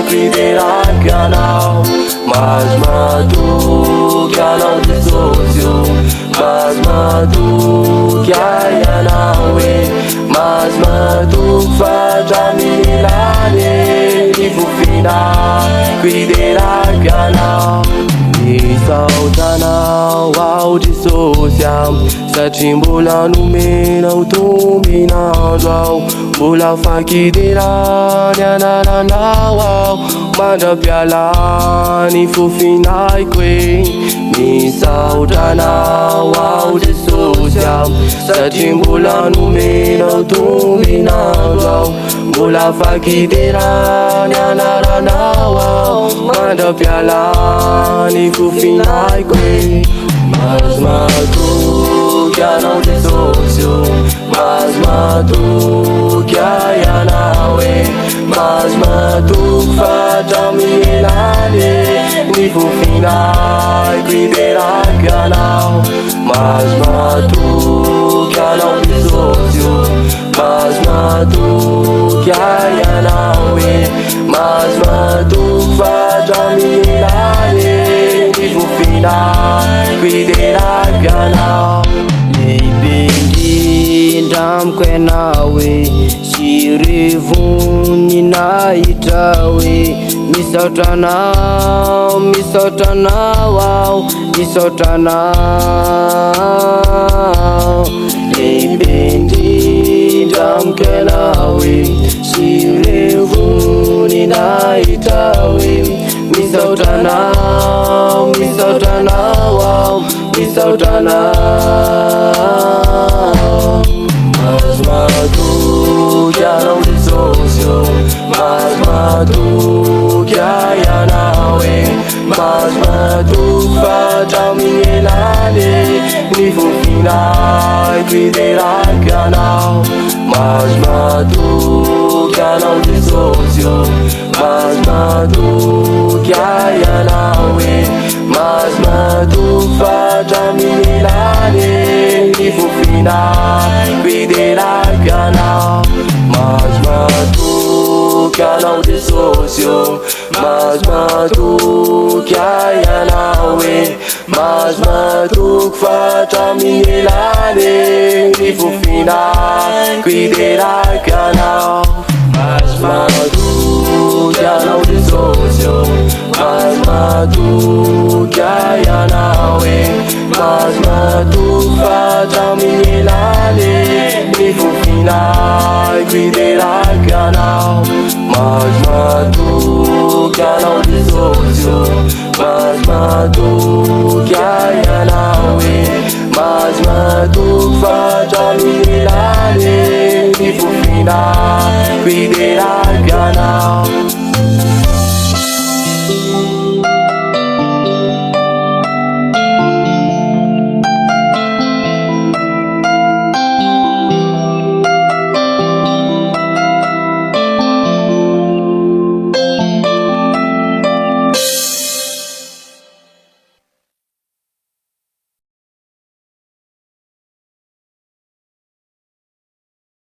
cuiderai canal. Mas Matoky anao de sosio. Mas Matoky anao Mas Matoky fadraminelane. Ny fofinay cuiderai canal. Isaotranao ao de sosya satria mbola nomenao tombinandro ao. Mbola fakiderany anaranao ao. Mandra-pialany fofinaiko misaotranao ao de sosya satria mbola nomenao tombinandro ao. Mbola fakiderany anaranao ao. Mandra-pialany fofinaiko Mas Matoky anao de sosio. Mas Matoky anao Mas Matoky fadraminelane. Ny fofinay cuiderai canal. Mas Matoky anao de sosio. Mas Matoky anao Mas Matoky fadraminelane. Ny fofinay cuiderai canal. Lehibe indrindra amiko ianao sy revony nahitra misaotranao, misaotranao aho, misaotranao. Lehibe indrindra amiko ianao sy revony nahitra misaotranao, misaotranao aho, misaotranao. Mas Matoky anao de sosio. Mas Matoky anao Mas Matoky fadraminelane. Ny fofinay cuiderai canal. Mas Matoky anao de sosio. Mas Matoky anao Mas Matoky fadraminelane. Ny fofinay cuiderai canal. Mas Matoky anao de sosio. Mas Matoky anao Mas Matoky fadraminelane. Ny fofinay cuiderai canal. Mas Matoky anao de sosio. Mas Matoky anao Mas Matoky fadraminelane. Ny fofinay cuiderai canal. Mas Matoky anao de sosio. Mas Matoky anao Mas Matoky fadraminelane. Ny fofinay cuiderai canal.